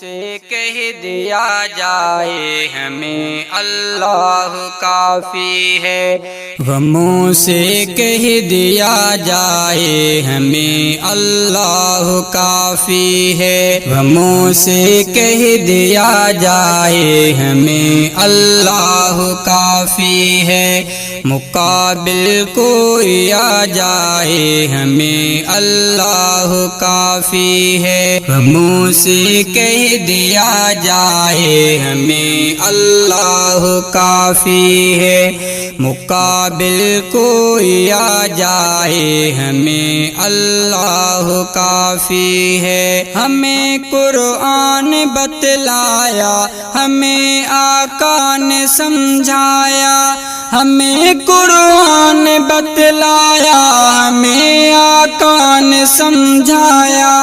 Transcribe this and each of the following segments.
سے کہہ دیا جائے ہمیں اللہ کافی ہے، غموں سے کہہ دیا جائے ہمیں اللہ کافی ہے، غموں سے کہہ دیا جائے ہمیں اللہ کافی ہے، مقابل کوئی آ جائے ہمیں اللہ کافی ہے، غموں سے کہہ دیا جائے ہمیں اللہ کافی ہے، مقابل کوئی آ جائے ہمیں اللہ کافی ہے، ہمیں قرآن بتلایا، ہمیں آقا نے سمجھایا، ہمیں قرآن بتلایا، ہمیں آقا نے سمجھایا،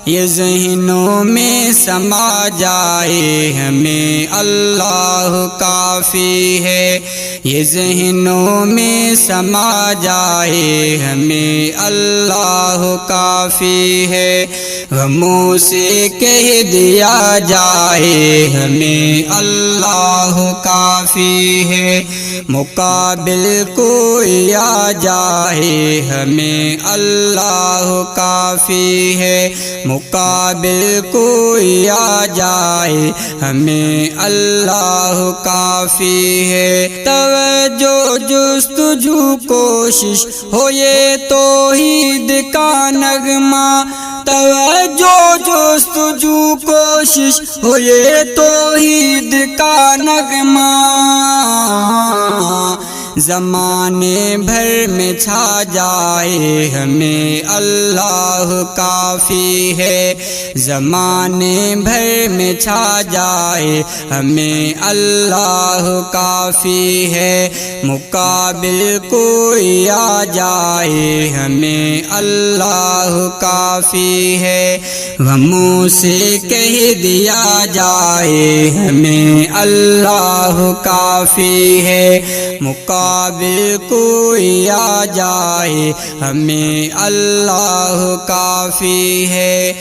یہ ذہنوں میں سما جائے ہمیں اللہ کافی ہے، یہ ذہنوں میں سما جائے ہمیں اللہ کافی ہے، غموں سے کہہ دیا جائے ہمیں اللہ کافی ہے، مقابل کوئی آ جائے ہمیں اللہ کافی ہے، مقابل کوئی آ جائے ہمیں اللہ کافی ہے، توجہ جستجو کوشش ہو یہ توحید کا نغمہ، توجہ جستجو کوشش ہو یہ توحید کا نغمہ، زمانے بھر میں چھا جائے ہمیں اللہ کافی ہے، زمانے بھر میں چھا جائے ہمیں اللہ کافی ہے، مقابل کوئی آ جائے ہمیں اللہ کافی ہے، غموں سے کہہ دیا جائے ہمیں اللہ کافی ہے، مقابل کوئی آ جائے ہمیں اللہ کافی ہے،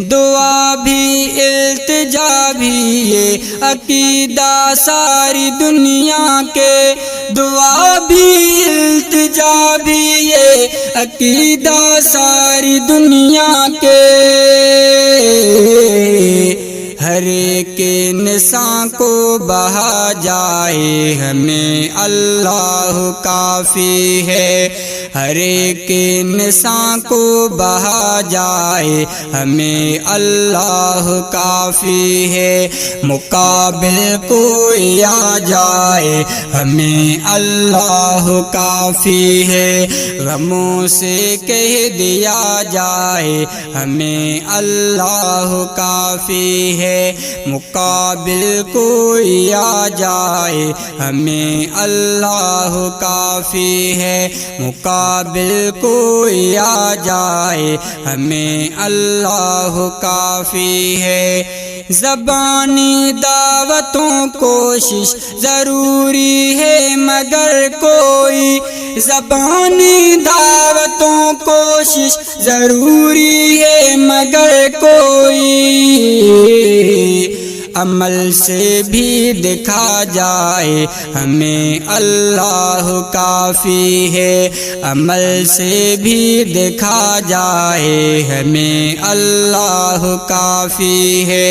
دعا بھی التجا بھی یہ عقیدہ ساری دنیا کے، دعا بھی التجا بھی یہ عقیدہ ساری دنیا کے، ہر ایک انسان کو بہا جائے ہمیں اللہ کافی ہے، ہر ایک انسان کو بہا جائے ہمیں اللہ کافی ہے، مقابل کوئی آ جائے ہمیں اللہ کافی ہے، غموں سے کہہ دیا جائے ہمیں اللہ کافی ہے، مقابل کوئی آ جائے ہمیں اللہ کافی ہے، مقابل کوئی آ جائے ہمیں اللہ کافی ہے، زبانی دعوتوں کوشش ضروری ہے مگر کوئی، زبانی دعوتوں کوشش ضروری ہے مگر کوئی، عمل سے بھی دکھا جائے ہمیں اللہ کافی ہے، عمل سے بھی دکھا جائے ہمیں اللہ کافی ہے،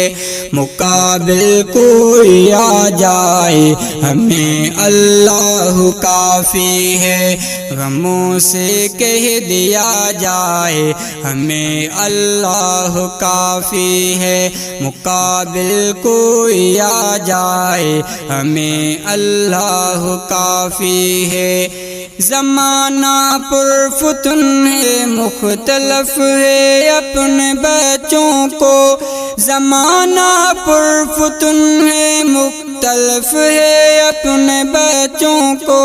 مقابل کوئی آ جائے ہمیں اللہ کافی ہے، غموں سے کہہ دیا جائے ہمیں اللہ کافی ہے، مقابل کوئی آ جائے ہمیں اللہ کافی ہے، زمانہ پرفتن ہے مختلف ہے اپنے بچوں کو، زمانہ پرفتن ہے مختلف ہے اپنے بچوں کو،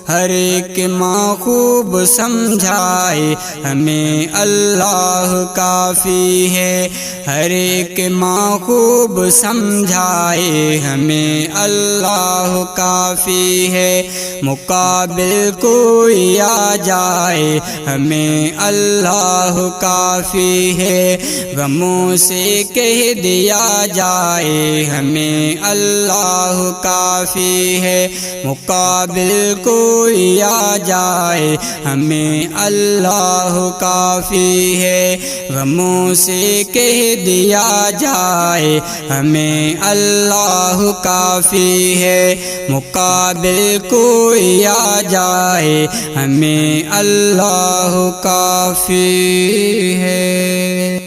ہر ایک ماں خوب سمجھائے ہمیں اللہ کافی ہے، ہر ایک ماں خوب سمجھائے ہمیں اللہ کافی ہے، مقابل کوئی آ جائے ہمیں اللہ کافی ہے، غموں سے کہہ دیا جائے ہمیں اللہ کافی ہے، مقابل کوئی آ جائے ہمیں اللہ کافی ہے، غموں سے کہہ دیا جائے ہمیں اللہ کافی ہے، مقابل کوئی آ جائے ہمیں اللہ کافی ہے۔